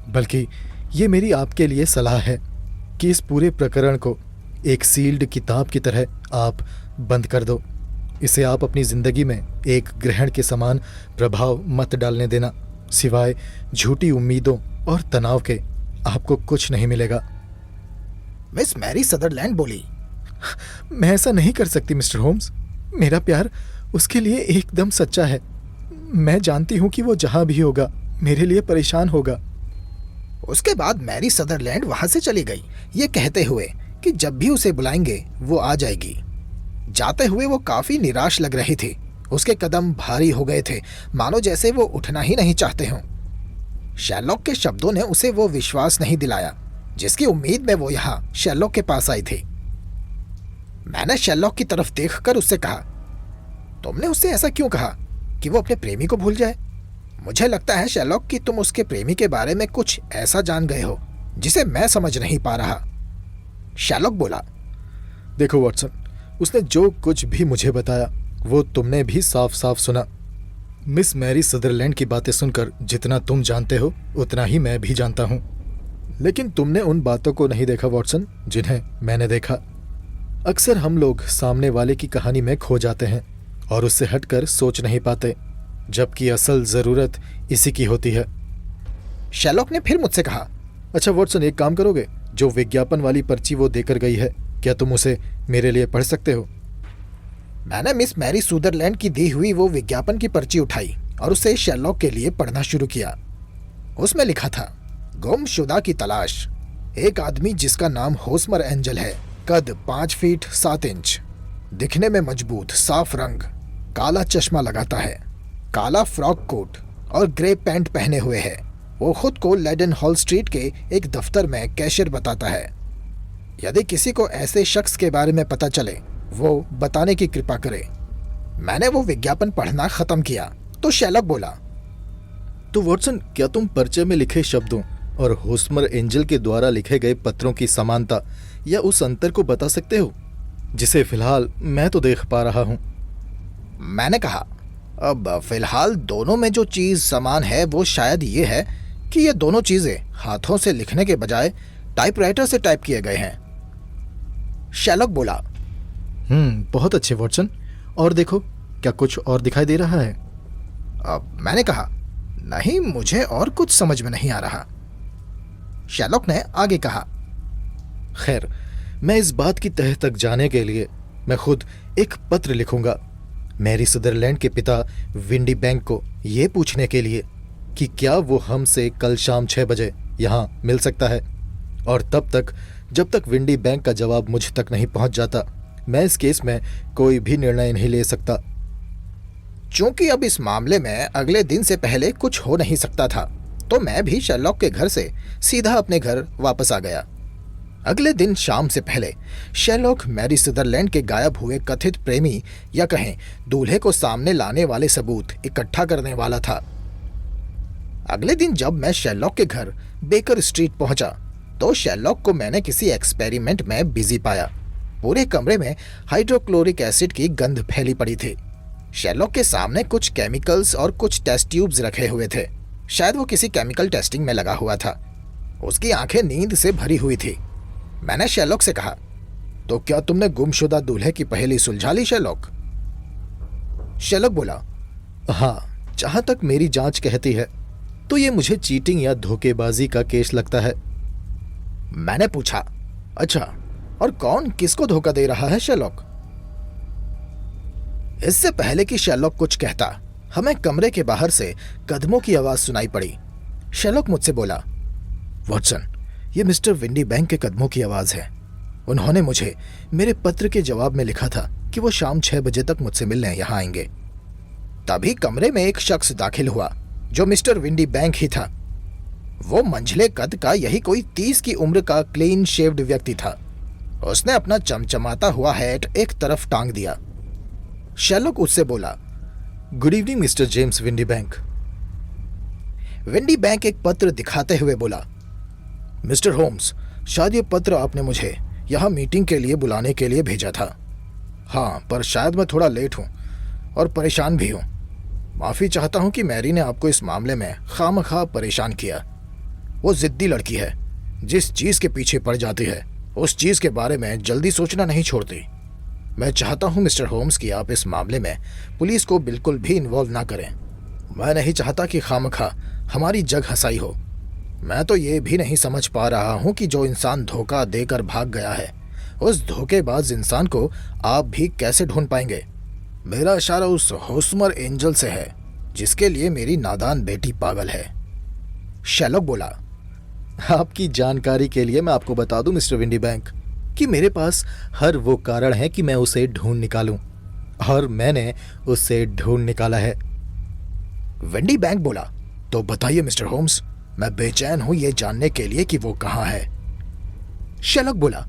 बल्कि ये मेरी आपके लिए सलाह है कि इस पूरे प्रकरण को एक सील्ड किताब की तरह आप बंद कर दो। इसे आप अपनी ज़िंदगी में एक ग्रहण के समान प्रभाव मत डालने देना। सिवाय झूठी उम्मीदों और तनाव के आपको कुछ नहीं मिलेगा। मिस मैरी सदरलैंड बोली। मैं ऐसा नहीं कर सकती मिस्टर होम्स। मेरा प्यार उसके लिए एकदम सच्चा है। मैं जानती हूँ कि वो जहाँ भी होगा मेरे लिए परेशान होगा। उसके बाद मैरी सदरलैंड वहां से चली गई, ये कहते हुए कि जब भी उसे बुलाएंगे वो आ जाएगी। जाते हुए वो काफी निराश लग रही थी। उसके कदम भारी हो गए थे, मानो जैसे वो उठना ही नहीं चाहते हों। शेरलॉक के शब्दों ने उसे वो विश्वास नहीं दिलाया जिसकी उम्मीद में वो यहाँ शेरलॉक के पास आई थी। मैंने शेरलॉक की तरफ देखकर उससे कहा, तुमने उससे ऐसा क्यों कहा कि वो अपने प्रेमी को भूल जाए? मुझे लगता है शेरलॉक कि तुम उसके प्रेमी के बारे में कुछ ऐसा जान गए हो जिसे मैं समझ नहीं पा रहा। शेरलॉक बोला, देखो वॉटसन, उसने जो कुछ भी मुझे बताया वो तुमने भी साफ साफ सुना। मिस मैरी सदरलैंड की बातें सुनकर जितना तुम जानते हो उतना ही मैं भी जानता हूँ, लेकिन तुमने उन बातों को नहीं देखा वॉटसन जिन्हें मैंने देखा। अक्सर हम लोग सामने वाले की कहानी में खो जाते हैं और उससे हटकर सोच नहीं पाते, जबकि असल जरूरत इसी की होती है। शेरलॉक ने फिर मुझसे कहा, अच्छा वॉटसन, एक काम करोगे? जो विज्ञापन वाली पर्ची वो देकर गई है, क्या तुम उसे मेरे लिए पढ़ सकते हो? मैंने मिस मैरी सुदरलैंड की दी हुई वो विज्ञापन की पर्ची उठाई और उसे शेरलॉक के लिए पढ़ना शुरू किया। उसमें लिखा था, गुमशुदा की तलाश, एक आदमी जिसका नाम होस्मर एंजल है, कद 5 फीट 7 इंच, दिखने में मजबूत, साफ रंग, काला चश्मा लगाता है, काला फ्रॉक कोट और ग्रे पैंट पहने हुए है। वो खुद को लेडन हॉल स्ट्रीट के एक दफ्तर में कैशियर बताता है। यदि किसी को ऐसे शख्स के बारे में पता चले वो बताने की कृपा करे। मैंने वो विज्ञापन पढ़ना खत्म किया तो शेरलॉक बोला, तो वॉटसन, क्या तुम पर्चे में लिखे शब्दों और होस्मर एंजल के द्वारा लिखे गए पत्रों की समानता या उस अंतर को बता सकते हो जिसे फिलहाल मैं तो देख पा रहा हूं? मैंने कहा, अब फिलहाल दोनों में जो चीज समान है वो शायद ये है कि ये दोनों चीजें हाथों से लिखने के बजाय टाइपराइटर से टाइप किए गए हैं। शेरलॉक बोला, बहुत अच्छे वॉटसन, और देखो क्या कुछ और दिखाई दे रहा है? अब मैंने कहा, नहीं, मुझे और कुछ समझ में नहीं आ रहा। शेरलॉक ने आगे कहा, खैर, मैं इस बात की तह तक जाने के लिए मैं खुद एक पत्र लिखूंगा मैरी सदरलैंड के पिता विंडी बैंक को, ये पूछने के लिए कि क्या वो हमसे कल शाम 6 बजे यहाँ मिल सकता है। और तब तक, जब तक विंडी बैंक का जवाब मुझ तक नहीं पहुंच जाता, मैं इस केस में कोई भी निर्णय नहीं ले सकता। चूंकि अब इस मामले में अगले दिन से पहले कुछ हो नहीं सकता था, तो मैं भी शेरलॉक के घर से सीधा अपने घर वापस आ गया। अगले दिन शाम से पहले शेरलॉक मैरी सदरलैंड के गायब हुए कथित प्रेमी या कहें दूल्हे को सामने लाने वाले सबूत इकट्ठा करने वाला था। अगले दिन जब मैं शेरलॉक के घर बेकर स्ट्रीट पहुंचा तो शेरलॉक को मैंने किसी एक्सपेरिमेंट में बिजी पाया। पूरे कमरे में हाइड्रोक्लोरिक एसिड की गंध फैली पड़ी थी। शेरलॉक के सामने कुछ केमिकल्स और कुछ टेस्ट ट्यूब्स रखे हुए थे। शायद वो किसी केमिकल टेस्टिंग में लगा हुआ था। उसकी आंखें नींद से भरी हुई थी। मैंने शेरलॉक से कहा, तो क्या तुमने गुमशुदा दूल्हे की पहेली सुलझा ली शेरलॉक? शेरलॉक बोला, हाँ, जहां तक मेरी जांच कहती है तो ये मुझे चीटिंग या धोखेबाजी का केस लगता है। मैंने पूछा, अच्छा, और कौन किसको धोखा दे रहा है शेरलॉक? इससे पहले कि शेरलॉक कुछ कहता, हमें कमरे के बाहर से कदमों की आवाज सुनाई पड़ी। शेरलॉक मुझसे बोला, वॉटसन, ये मिस्टर विंडी बैंक के कदमों की आवाज है। उन्होंने मुझे मेरे पत्र के जवाब में लिखा था कि वो शाम 6 बजे तक मुझसे मिलने यहाँ आएंगे। तभी कमरे में एक शख्स दाखिल हुआ जो मिस्टर विंडी बैंक ही था। वो मंझले कद का, यही कोई 30 की उम्र का क्लीन शेव्ड व्यक्ति था। उसने अपना चमचमाता हुआ हैट एक तरफ टांग दिया। शेरलॉक उससे बोला, good evening mister James windy bank. Windy bank एक पत्र दिखाते हुए बोला, मिस्टर होम्स, शायद ये पत्र आपने मुझे यहाँ मीटिंग के लिए बुलाने के लिए भेजा था। हाँ, पर शायद मैं थोड़ा लेट हूँ और परेशान भी हूँ। माफ़ी चाहता हूँ कि मैरी ने आपको इस मामले में खामखा परेशान किया। वो जिद्दी लड़की है, जिस चीज़ के पीछे पड़ जाती है उस चीज़ के बारे में जल्दी सोचना नहीं छोड़ती। मैं चाहता हूँ मिस्टर होम्स कि आप इस मामले में पुलिस को बिल्कुल भी इन्वॉल्व ना करें। मैं नहीं चाहता कि खामखा हमारी जग हंसाई हो। मैं तो ये भी नहीं समझ पा रहा हूँ कि जो इंसान धोखा देकर भाग गया है, उस धोखेबाज इंसान को आप भी कैसे ढूंढ पाएंगे। मेरा इशारा उस होस्मर एंजल से है जिसके लिए मेरी नादान बेटी पागल है। शेरलॉक बोला, आपकी जानकारी के लिए मैं आपको बता दूं मिस्टर विंडी बैंक कि मेरे पास हर वो कारण है कि मैं उसे ढूंढ निकालूं, और मैंने उसे ढूंढ निकाला है। विंडी बैंक बोला, तो बताइए मिस्टर होम्स, मैं बेचैन हूं ये जानने के लिए कि वो कहाँ है। शेरलॉक बोला,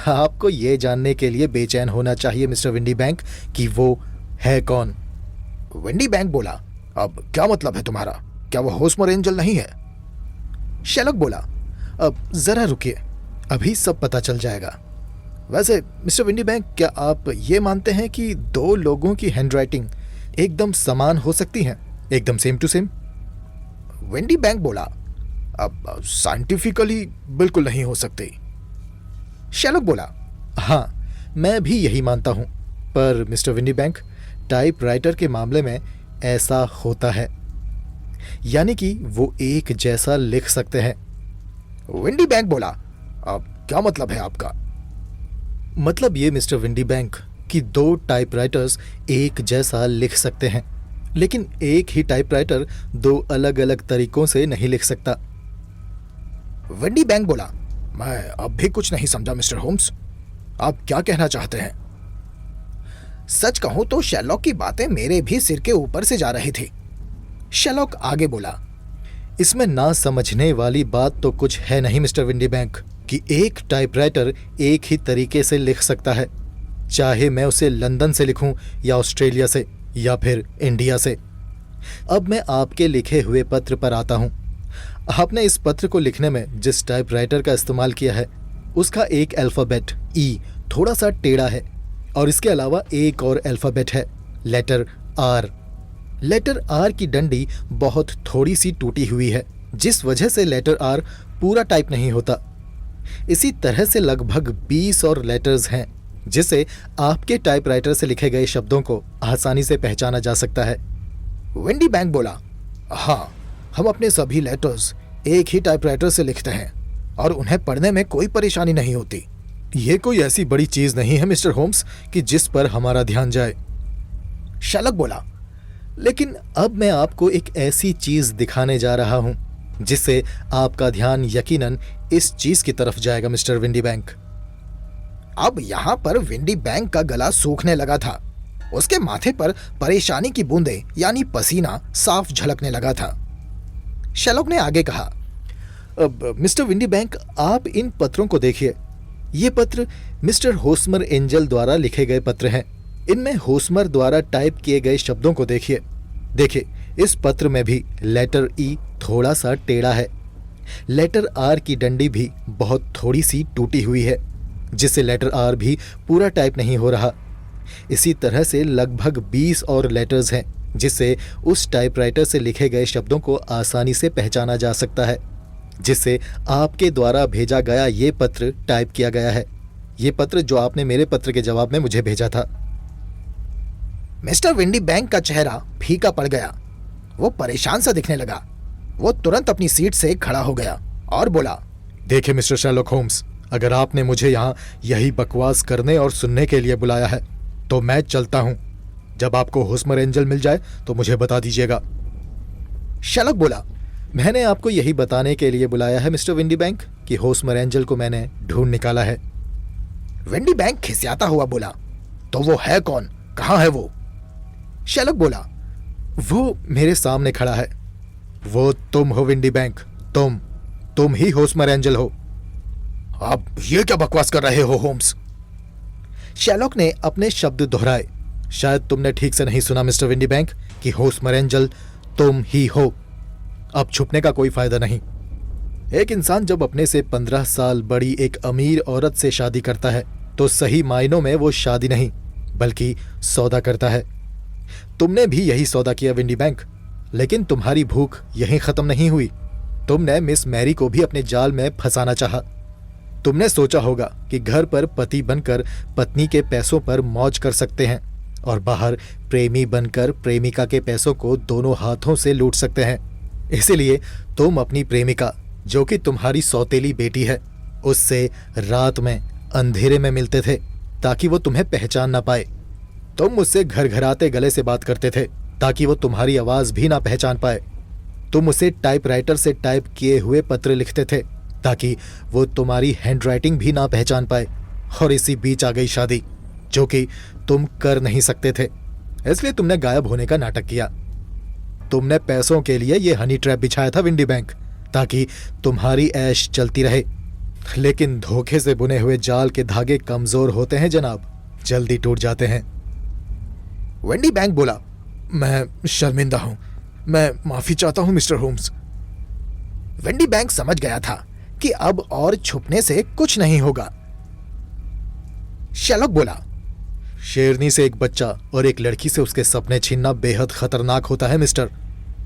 आपको ये जानने के लिए बेचैन होना चाहिए मिस्टर विंडी बैंक कि वो है कौन। विंडी बैंक बोला, अब क्या मतलब है तुम्हारा? क्या वो होस्मर एंजल नहीं है? शेलॉक बोला, अब जरा रुकिए, अभी सब पता चल जाएगा। वैसे मिस्टर विंडीबैंक, क्या आप ये मानते हैं कि दो लोगों की हैंडराइटिंग एकदम समान हो सकती है, एकदम सेम टू सेम? वेंडी बैंक बोला, अब साइंटिफिकली बिल्कुल नहीं हो सकती। शेलॉक बोला, हाँ, मैं भी यही मानता हूं, पर मिस्टर विंडीबैंक, टाइपराइटर के मामले में ऐसा होता है, यानी कि वो एक जैसा लिख सकते हैं। विंडी बैंक बोला, अब क्या मतलब है आपका? मतलब ये मिस्टर विंडीबैंक कि दो टाइपराइटर्स एक जैसा लिख सकते हैं, लेकिन एक ही टाइपराइटर दो अलग अलग तरीकों से नहीं लिख सकता। विंडी बैंक बोला, मैं अब भी कुछ नहीं समझा मिस्टर होम्स, आप क्या कहना चाहते हैं? सच कहूं तो शेरलॉक की बातें मेरे भी सिर के ऊपर से जा रही थी। शेरलॉक आगे बोला, इसमें ना समझने वाली बात तो कुछ है नहीं मिस्टर विंडीबैंक कि एक टाइपराइटर एक ही तरीके से लिख सकता है, चाहे मैं उसे लंदन से लिखूं या ऑस्ट्रेलिया से या फिर इंडिया से। अब मैं आपके लिखे हुए पत्र पर आता हूं। आपने इस पत्र को लिखने में जिस टाइपराइटर का इस्तेमाल किया है उसका एक अल्फ़ाबेट ई थोड़ा सा टेढ़ा है, और इसके अलावा एक और अल्फ़ाबेट है, लेटर आर। लेटर आर की डंडी बहुत थोड़ी सी टूटी हुई है, जिस वजह से लेटर आर पूरा टाइप नहीं होता। इसी तरह से लगभग 20 और लेटर्स हैं, जिसे आपके टाइपराइटर से लिखे गए शब्दों को आसानी से पहचाना जा सकता है। विंडी बैंक बोला, हाँ, हम अपने सभी लेटर्स एक ही टाइपराइटर से लिखते हैं और उन्हें पढ़ने में कोई परेशानी नहीं होती। ये कोई ऐसी बड़ी चीज नहीं है मिस्टर होम्स कि जिस पर हमारा ध्यान जाए। शेलॉक बोला, लेकिन अब मैं आपको एक ऐसी चीज दिखाने जा रहा हूं जिससे आपका ध्यान यकीनन इस चीज की तरफ जाएगा मिस्टर विंडीबैंक। अब यहां पर विंडी बैंक का गला सूखने लगा था। उसके माथे पर परेशानी की बूंदें यानी पसीना साफ झलकने लगा था। शेलॉक ने आगे कहा, अब मिस्टर विंडीबैंक, आप इन पत्रों को देखिए। ये पत्र मिस्टर होस्मर एंजल द्वारा लिखे गए पत्र हैं। इनमें होस्मर द्वारा टाइप किए गए शब्दों को देखिए। देखिए, इस पत्र में भी लेटर ई थोड़ा सा टेढ़ा है। लेटर आर की डंडी भी बहुत थोड़ी सी टूटी हुई है, जिससे लेटर आर भी पूरा टाइप नहीं हो रहा। इसी तरह से लगभग 20 और लेटर्स हैं, जिससे उस टाइपराइटर से लिखे गए शब्दों को आसानी से पहचाना जा सकता है, जिससे आपके द्वारा भेजा गया ये पत्र टाइप किया गया है। ये पत्र जो आपने मेरे पत्र के जवाब में मुझे भेजा था। मिस्टर विंडी बैंक का चेहरा फीका पड़ गया। वो परेशान सा दिखने लगा। वो तुरंत अपनी सीट से खड़ा हो गया और बोला, देखिए मिस्टर शेरलॉक होम्स, अगर आपने मुझे यहाँ यही बकवास करने और सुनने के लिए बुलाया है तो मैं चलता हूँ। जब आपको होस्मर एंजल मिल जाए तो मुझे बता दीजिएगा। शेलॉक बोला, मैंने आपको यही बताने के लिए बुलाया है मिस्टर विंडी बैंक कि होस्मर एंजल को मैंने ढूंढ निकाला है। विंडी बैंक खिसियाता हुआ बोला, तो वो है कौन? कहाँ है वो? शेलॉक बोला, वो मेरे सामने खड़ा है। वो तुम हो विंडी बैंक, तुम ही होस्मर एंजल हो। आप ये क्या बकवास कर रहे हो होम्स? शेलॉक ने अपने शब्द दोहराए। शायद तुमने ठीक से नहीं सुना मिस्टर विंडी बैंक कि होस्मर एंजल तुम ही हो। अब छुपने का कोई फायदा नहीं। एक इंसान जब अपने से 15 साल बड़ी एक अमीर औरत से शादी करता है तो सही मायनों में वो शादी नहीं बल्कि सौदा करता है। तुमने भी यही सौदा किया विंडी बैंक, लेकिन तुम्हारी भूख यहीं खत्म नहीं हुई। तुमने मिस मैरी को भी अपने जाल में फंसाना चाहा। तुमने सोचा होगा कि घर पर पति बनकर पत्नी के पैसों पर मौज कर सकते हैं और बाहर प्रेमी बनकर प्रेमिका के पैसों को दोनों हाथों से लूट सकते हैं। इसीलिए तुम अपनी प्रेमिका, जो कि तुम्हारी सौतेली बेटी है, उससे रात में अंधेरे में मिलते थे ताकि वो तुम्हें पहचान ना पाए। तुम मुझसे घर घर आते गले से बात करते थे ताकि वो तुम्हारी आवाज भी ना पहचान पाए। तुम उसे टाइपराइटर से टाइप किए हुए पत्र लिखते थे ताकि वो तुम्हारी हैंडराइटिंग भी ना पहचान पाए। और इसी बीच आ गई शादी, जो कि तुम कर नहीं सकते थे, इसलिए तुमने गायब होने का नाटक किया। तुमने पैसों के लिए ये हनी ट्रैप बिछाया था विंडी बैंक, ताकि तुम्हारी ऐश चलती रहे। लेकिन धोखे से बुने हुए जाल के धागे कमजोर होते हैं जनाब, जल्दी टूट जाते हैं। विंडी बैंक बोला, मैं शर्मिंदा हूं। मैं माफी चाहता हूं मिस्टर होम्स। विंडी बैंक समझ गया था कि अब और छुपने से कुछ नहीं होगा। शेरलॉक बोला, शेरनी से एक बच्चा और एक लड़की से उसके सपने छीनना बेहद खतरनाक होता है मिस्टर।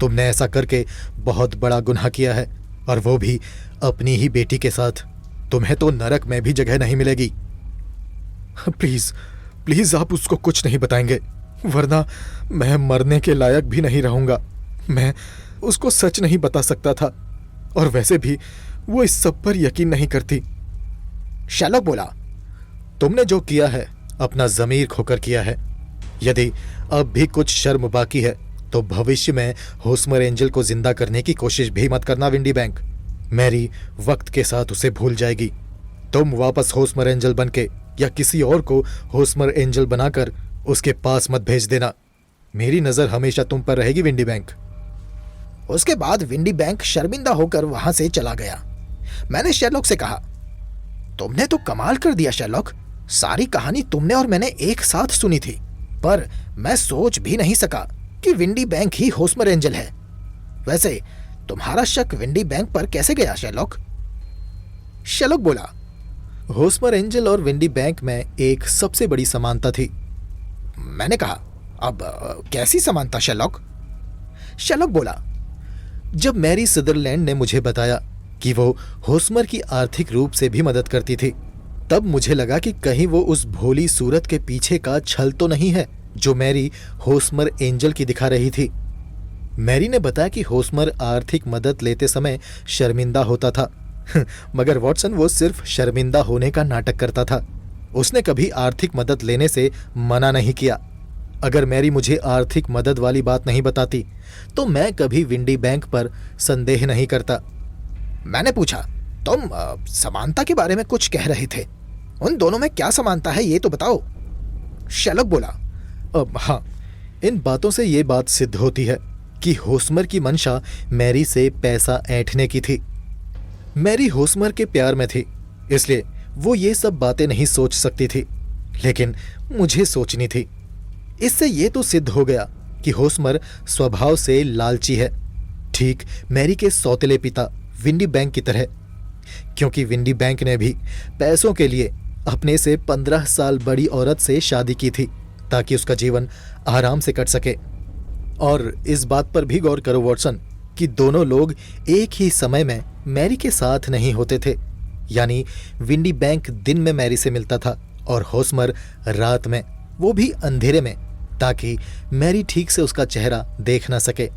तुमने ऐसा करके बहुत बड़ा गुनाह किया है, और वो भी अपनी ही बेटी के साथ। तुम्हें तो नरक में भी जगह नहीं मिलेगी। प्लीज प्लीज आप उसको कुछ नहीं बताएंगे, वरना मैं मरने के लायक भी नहीं रहूंगा। मैं उसको सच नहीं बता सकता था, और वैसे भी वो इस सब पर यकीन नहीं करती। शेरलॉक बोला, तुमने जो किया है अपना जमीर खोकर किया है। यदि अब भी कुछ शर्म बाकी है तो भविष्य में होस्मर एंजल को जिंदा करने की कोशिश भी मत करना विंडी बैंक। मैरी वक्त के साथ उसे भूल जाएगी। तुम वापस होस्मर एंजल बनके या किसी और को होस्मर एंजल बनाकर उसके पास मत भेज देना। मेरी नजर हमेशा तुम पर रहेगी विंडी बैंक। उसके बाद विंडी बैंक शर्मिंदा होकर वहां से चला गया। मैंने शेरलॉक से कहा, तुमने तो कमाल कर दिया शेरलॉक। सारी कहानी तुमने और मैंने एक साथ सुनी थी, पर मैं सोच भी नहीं सका कि विंडी बैंक ही होस्मर एंजल है। वैसे तुम्हारा शक विंडी बैंक पर कैसे गया शेरलॉक? शेरलॉक बोला, होस्मर एंजल और विंडी बैंक में एक सबसे बड़ी समानता थी। मैंने कहा, अब कैसी समानता शेरलॉक? शेरलॉक बोला, जब मैरी सदरलैंड ने मुझे बताया कि वो होस्मर की आर्थिक रूप से भी मदद करती थी, तब मुझे लगा कि कहीं वो उस भोली सूरत के पीछे का छल तो नहीं है जो मैरी होस्मर एंजल की दिखा रही थी। मैरी ने बताया कि होस्मर आर्थिक मदद लेते समय शर्मिंदा होता था मगर वॉटसन वो सिर्फ शर्मिंदा होने का नाटक करता था। उसने कभी आर्थिक मदद लेने से मना नहीं किया। अगर मैरी मुझे आर्थिक मदद वाली बात नहीं बताती तो मैं कभी विंडी बैंक पर संदेह नहीं करता। मैंने पूछा, तुम समानता के बारे में कुछ कह रहे थे, उन दोनों में क्या समानता है ये तो बताओ। शेरलॉक बोला, अब हाँ, इन बातों से ये बात सिद्ध होती है कि होस्मर की मंशा मैरी से पैसा ऐंठने की थी। मैरी होस्मर के प्यार में थी, इसलिए वो ये सब बातें नहीं सोच सकती थी, लेकिन मुझे सोचनी थी। इससे ये तो सिद्ध हो गया कि होस्मर स्वभाव से लालची है, ठीक मैरी के सौतेले पिता विंडी बैंक की तरह। क्योंकि विंडी बैंक ने भी पैसों के लिए अपने से 15 साल बड़ी औरत से शादी की थी ताकि उसका जीवन आराम से कट सके। और इस बात पर भी गौर करो वॉटसन कि दोनों लोग एक ही समय में मैरी के साथ नहीं होते थे। यानी विंडी बैंक दिन में मैरी से मिलता था और होस्मर रात में, वो भी अंधेरे में, ताकि मैरी ठीक से उसका चेहरा देख ना सके।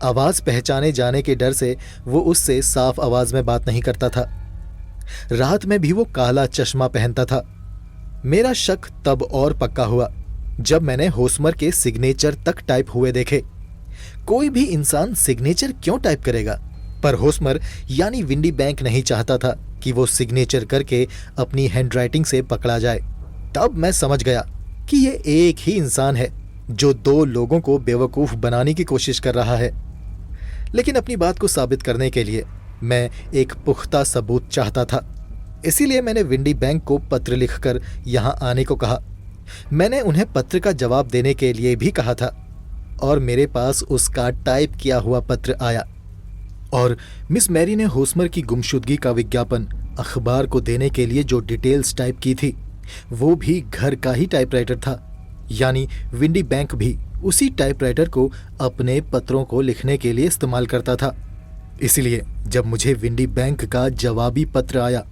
आवाज पहचाने जाने के डर से वो उससे साफ आवाज में बात नहीं करता था। रात में भी वो काला चश्मा पहनता था। मेरा शक तब और पक्का हुआ जब मैंने होस्मर के सिग्नेचर तक टाइप हुए देखे। कोई भी इंसान सिग्नेचर क्यों टाइप करेगा, पर होस्मर यानी विंडी बैंक नहीं चाहता था कि वो सिग्नेचर करके अपनी हैंडराइटिंग से पकड़ा जाए। तब मैं समझ गया कि ये एक ही इंसान है जो दो लोगों को बेवकूफ बनाने की कोशिश कर रहा है। लेकिन अपनी बात को साबित करने के लिए मैं एक पुख्ता सबूत चाहता था। इसीलिए मैंने विंडी बैंक को पत्र लिखकर यहाँ आने को कहा। मैंने उन्हें पत्र का जवाब देने के लिए भी कहा था और मेरे पास उसका टाइप किया हुआ पत्र आया। और मिस मैरी ने होस्मर की गुमशुदगी का विज्ञापन अखबार को देने के लिए जो डिटेल्स टाइप की थी वो भी घर का ही टाइपराइटर था। यानी विंडी बैंक भी उसी टाइपराइटर को अपने पत्रों को लिखने के लिए इस्तेमाल करता था। इसलिए जब मुझे विंडी बैंक का जवाबी पत्र आया,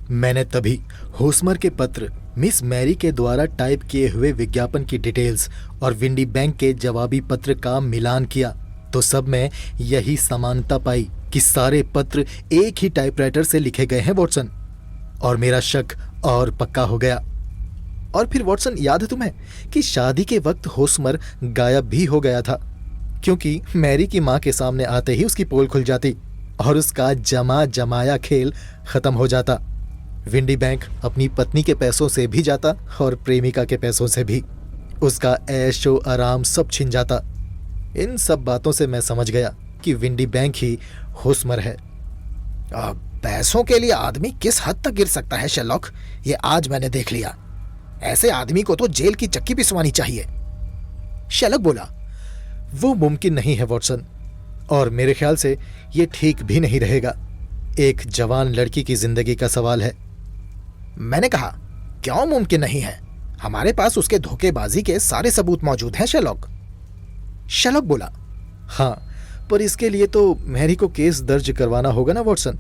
मैंने तभी होस्मर के पत्र, मिस मैरी के द्वारा टाइप किए हुए विज्ञापन की डिटेल्स और विंडी बैंक के जवाबी पत्र का मिलान किया तो सब में यही समानता पाई कि सारे पत्र एक ही टाइपराइटर से लिखे गए हैं वॉटसन। और मेरा शक और पक्का हो गया। और फिर वॉटसन, याद है तुम्हें कि शादी के वक्त होस्मर गायब भी हो गया था, क्योंकि मैरी की माँ के सामने आते ही उसकी पोल खुल जाती और उसका जमा जमाया खेल खत्म हो जाता। विंडी बैंक अपनी पत्नी के पैसों से भी जाता और प्रेमिका के पैसों से भी। उसका ऐशो आराम सब छिन जाता। इन सब बातों से मैं समझ गया कि विंडी बैंक ही होस्मर है। पैसों के लिए आदमी किस हद तक गिर सकता है शेरलॉक, ये आज मैंने देख लिया। ऐसे आदमी को तो जेल की चक्की पिसवानी चाहिए। शेरलॉक बोला, वो मुमकिन नहीं है वॉटसन। और मेरे ख्याल से ये ठीक भी नहीं रहेगा। एक जवान लड़की की जिंदगी का सवाल है। मैंने कहा, क्यों मुमकिन नहीं है? हमारे पास उसके धोखेबाजी के सारे सबूत मौजूद हैं शेरलॉक। शेरलॉक बोला, हाँ, पर इसके लिए तो मैरी को केस दर्ज करवाना होगा ना वॉटसन।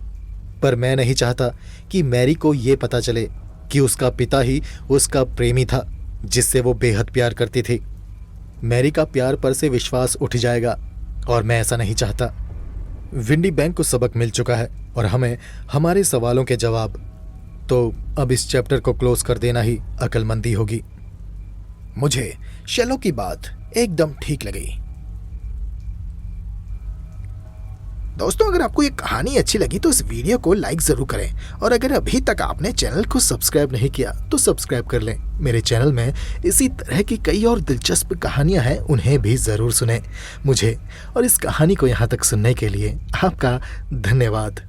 पर मैं नहीं चाहता कि मैरी को ये पता चले कि उसका पिता ही उसका प्रेमी था जिससे वो बेहद प्यार करती थी। मैरी का प्यार पर से विश्वास उठ जाएगा और मैं ऐसा नहीं चाहता। विंडी बैंक को सबक मिल चुका है और हमें हमारे सवालों के जवाब। तो अब इस चैप्टर को क्लोज कर देना ही अक्लमंदी होगी। मुझे शेरलॉक की बात एकदम ठीक लगी। दोस्तों, अगर आपको ये कहानी अच्छी लगी तो इस वीडियो को लाइक जरूर करें और अगर अभी तक आपने चैनल को सब्सक्राइब नहीं किया तो सब्सक्राइब कर लें। मेरे चैनल में इसी तरह की कई और दिलचस्प कहानियां हैं, उन्हें भी जरूर सुनें। मुझे और इस कहानी को यहाँ तक सुनने के लिए आपका धन्यवाद।